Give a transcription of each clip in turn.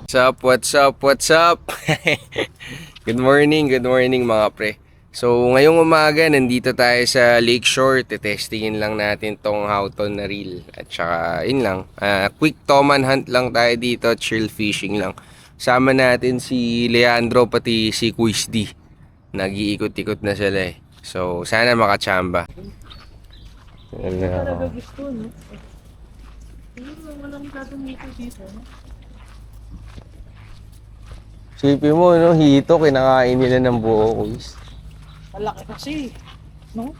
What's up, what's up? good morning mga pre. So ngayong umaga, nandito tayo sa Lakeshore. Testingin lang natin tong Houghton na reel. At saka, yun lang, quick toman hunt lang tayo dito, chill fishing lang. Sama natin si Leandro pati si Quiz D. Nag-iikot-ikot na sila eh. So sana makachamba. Talaga gusto, no? Walang tatumito dito, no? Sipin mo, no? Hito, kinakain nila ng buo, Quiz. Malaki kasi, no?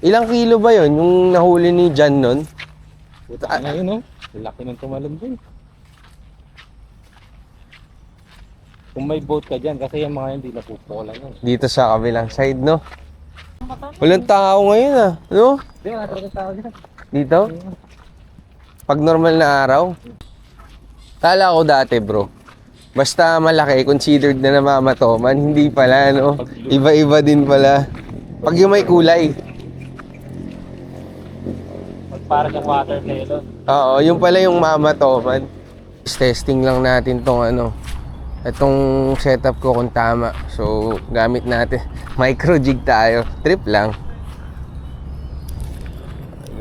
Ilang kilo ba yon yung nahuli ni Jan nun? Puta ka ngayon, no? Laki ng tumalon doon. Kung may boat ka dyan, kasi yung mga hindi napupukulan yun. Dito sa kabilang side, no? Matanda. Walang tao ngayon, ah. No? Hindi, wala talaga tao dyan. Dito? Pag normal na araw? Kala ko dati, bro. Basta malaki, considered na namamatoman. Hindi pala, no? Iba-iba din pala. Pag yung may kulay. Para sa water melon. Oo, yung pala yung mamatoman. Testing lang natin tong ano. Itong setup ko kung tama. So, gamit natin. Micro jig tayo. Trip lang.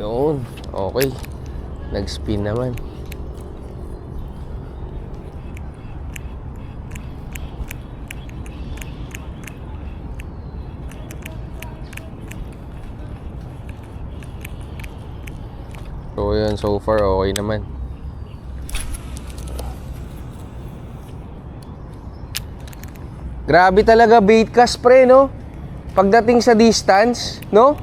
Yun. Okay. Nag-spin naman. So, yun. So far, okay naman. Grabe talaga bait cast, pre, no? Pagdating sa distance, no?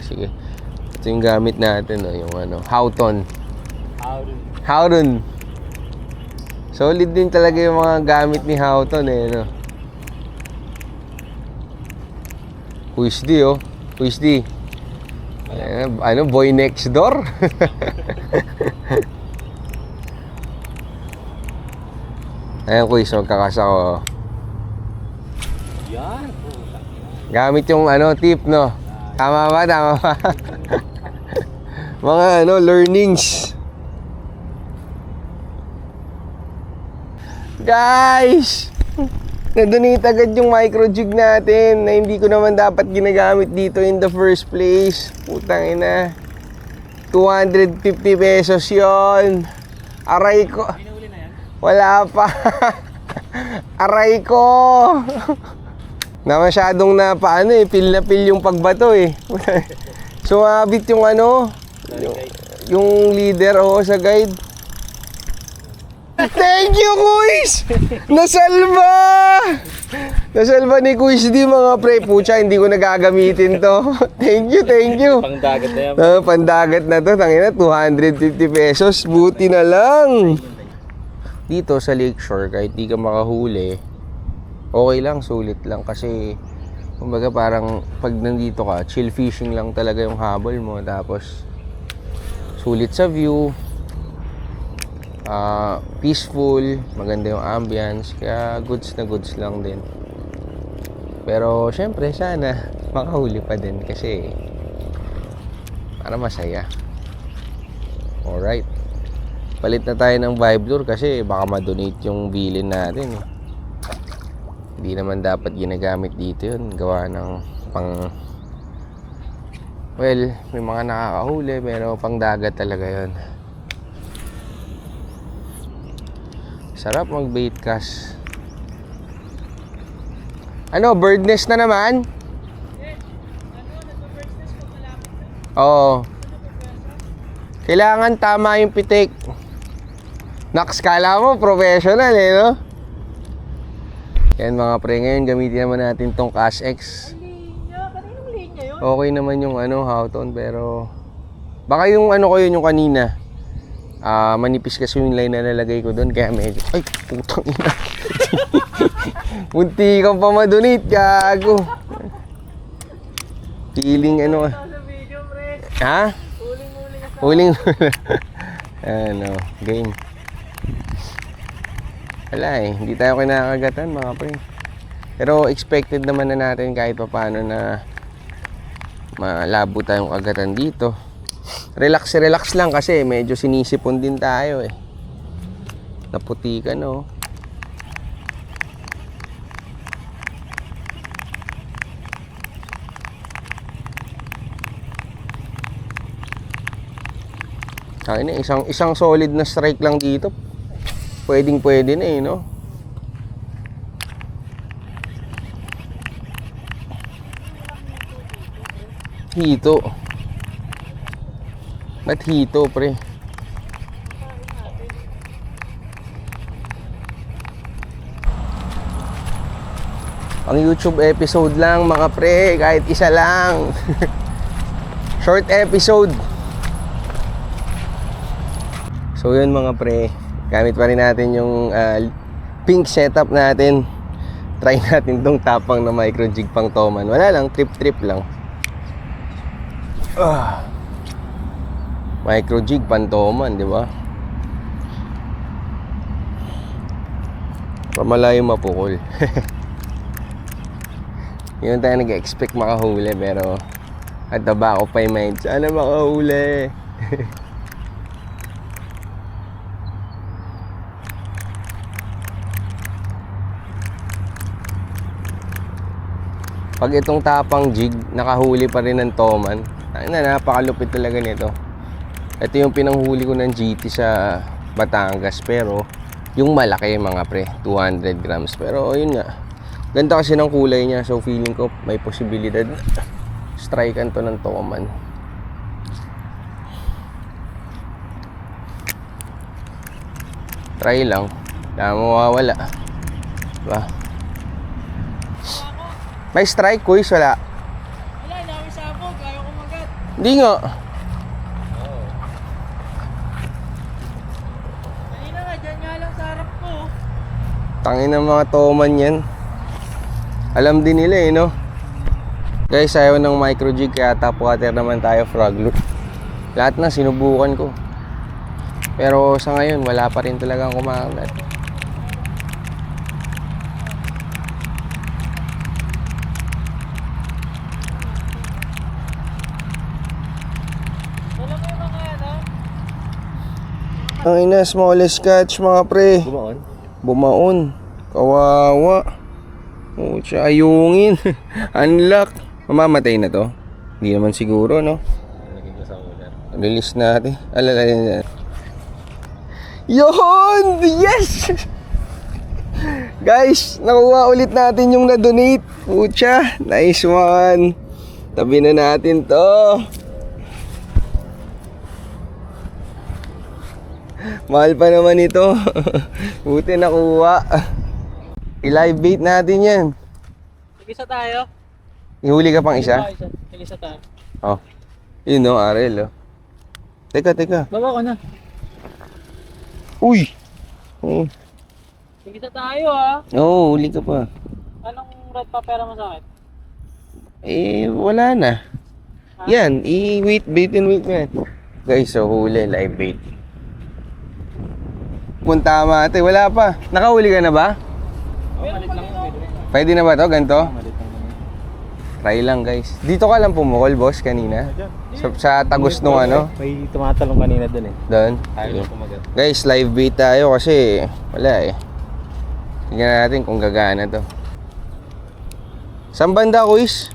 Sige. Ito yung gamit natin, no? Yung ano, Houghton. Houghton. Solid din talaga yung mga gamit ni Houghton, eh, no? Quiz D, oh. Quiz D. Ano, boy next door? Ayan, Quiz, magkakasa ko. Yan. Gamit yung ano, tip, no? Tama ba? Mga ano, learnings. Guys! Na-donate agad yung micro jig natin na hindi ko naman dapat ginagamit dito in the first place. Putang ina. 250 pesos yon. Aray ko. Wala pa. Aray ko. Na masyadong na paano eh, pil na pil yung pagbato eh. Sumabit yung ano, yung leader sa guide. Thank you, Kuis! Nasalba! Nasalba ni Kuis di mga pre. Pucha, hindi ko nagagamitin to. Thank you. Pangdagat na yan. Pandagat na to. Tangina, 250 pesos. Buti na lang. Dito sa Lakeshore, kahit di ka makahuli, okay lang, sulit lang. Kasi, kumbaga parang pag nandito ka, chill fishing lang talaga yung habol mo. Tapos, sulit sa view. Peaceful, maganda yung ambience, kaya goods na goods lang din. Pero syempre sana makahuli pa din kasi para masaya. Alright, palit na tayo ng vibe lure kasi baka ma-donate yung bilin natin eh. Hindi naman dapat ginagamit dito yun, gawa ng pang, well, may mga nakakahuli pero pang dagat talaga yun. Sarap mag-bait cast. Ano, bird nest na naman? Oo. Kailangan tama yung pitik. Naks, kala mo, professional eh, no? Yan mga pre, ngayon gamitin naman natin tong Cash X. Linya, kaninong linya yun? Okay naman yung ano, Houghton, pero baka yung ano ko yun, yung kanina. Manipis kasi yung line na nalagay ko doon, kaya medyo, ay, putang ina. Munti kang pa madonate, gago. Feeling ano, Sa video, pre. ha? Uling-uling ka. Huling ano, game. Wala eh, hindi tayo kinakagatan mga pre. Pero expected naman na natin kahit pa paano na malabo tayong agatan dito. Relax lang kasi medyo sinisipon din tayo eh. Naputikan oh. Ay na, isang solid na strike lang dito. Pwede na eh, no? Hito. Ba't hito, pre? Ang YouTube episode lang, mga pre. Kahit isa lang. Short episode. So yun mga pre, gamit pa rin natin yung pink setup natin. Try natin tong tapang na micro jig pang Toman. Wala lang, trip lang. Micro jig pang Toman, di ba? Pamalayo mapukol. Yun tayo nag-expect makahuli, pero at the back of my mind, sana makahuli. Pag itong tapang jig, nakahuli pa rin ng Toman. Ay na, napakalupit talaga nito. Ito yung pinanghuli ko ng GT sa Batangas, pero yung malaki mga pre, 200 grams. Pero yun nga, ganda kasi ng kulay niya, so feeling ko may posibilidad strikean to ng Toman. Try lang, wala mawawala, diba? May strike, kuys, wala. Wala, namin sabog. Ayaw kumagat. Hindi nga. Kanina nga, dyan nga lang sa harap ko. Tangin ng mga Toman yan. Alam din nila eh, no? Guys, ayaw ng micro jig, kaya top water naman tayo, frog loop. Lahat na sinubukan ko. Pero sa ngayon, wala pa rin talagang kumagat. Wala mo yung mga ano? Ang ina, smallest catch mga pre. Bumaon. Bumaon. Kawawa. Oh, siya ayungin. Unlock. Mamamatay na to? Hindi naman siguro, no? Naging ko sa ulan. Release natin. Alala. Yun! Yes! Guys, nakuha ulit natin yung na-donate. Pucha, nice one. Tabi na natin to. Mahal pa naman ito. Buti nakuha. I-live bait natin yan. Tig-isa tayo. Ihuli ka pang isa? Tig-isa tayo. Oh. Yun no, Arel. Oh. Teka. Baba ko na. Uy! Oh. Tig-isa tayo ah. Oo, huli ka pa. Anong red pa pera mo sa akin? Eh, wala na. Yan, i-wait, bait and wait yan. Guys, so huli, live bait. Punta mate, wala pa. Nakahuli ka na ba? Malit lang yun. Pwede na ba to? Ganto? Malit lang yun. Try lang guys. Dito ka lang pumukol, boss, kanina. Sa tagos nung ano. May tumatalong kanina dun eh. Doon. Ayaw na kumagat. Guys, live bait tayo kasi wala eh. Tingnan natin kung gagana to. Saan banda, kuis?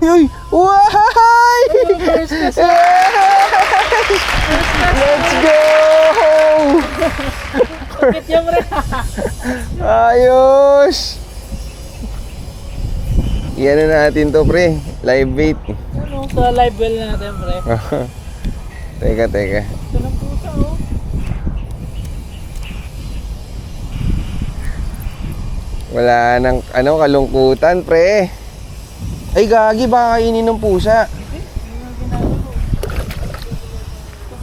Uy! Why! Let's go! Bakit yung red? Ayos! Yan na natin to, pre. Live bait. Ano sa live well natin, pre? Teka. Ito ng pusa, oh. Wala nang kalungkutan, pre. Ay, gagi, baka kainin ng pusa.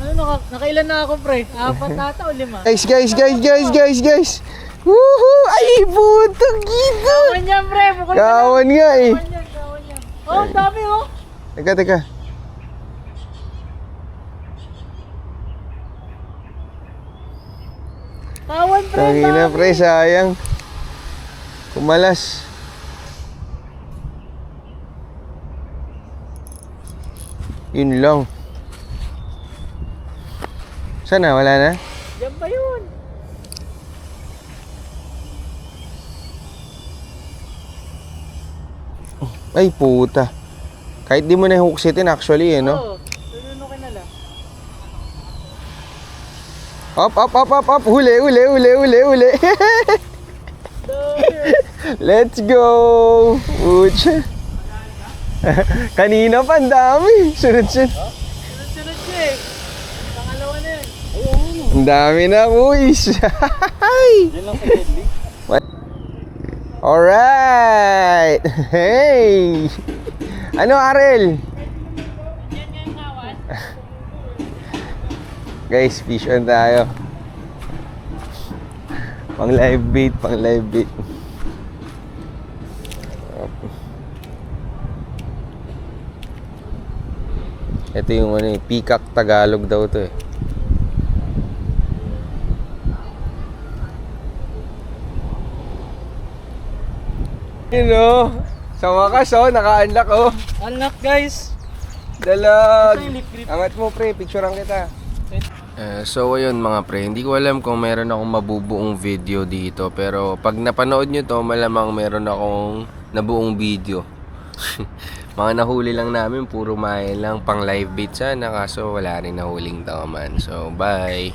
Ano, nakailan na ako, pre? 4 na ata o 5? Guys. Woohoo! Ay, putang gito! Kawan yan, pre! Bukol ka na. Kawan nga eh. Kawan yan. Oh, ang dami, oh! Teka. Tangina pre, sayang. Kumalas. Yun lang. Sana, wala na? Yan ba yun? Ay, puta. Kahit di mo na hooksetin actually, no? Oo. Tununukin na lang. Up, up, up, up, up. Huli, huli, huli, huli, huli. Let's go. Ucha. Kanina pa, ang dami. Sunod-sunod. Sunod-sunod siya eh. Pangalawa na yan. Ang dami na, boys. Yan lang sa deadly. Alright. Hey. Ano, Arel? Guys, fish on tayo. Pang live bait, pang live bait. Ito yung ano, Peacock Tagalog daw to eh. You know, sa wakas naka-unlock Unlock guys. Dalag. Ito yung lip grip. Angat mo pre, picturean kita. So ayun mga pre, hindi ko alam kung meron akong mabubuong video dito, pero pag napanood nyo to, malamang meron akong nabuong video. Mga nahuli lang namin, puro mahe lang, pang live bait sana, kaso wala rin nahuling tao man. So bye.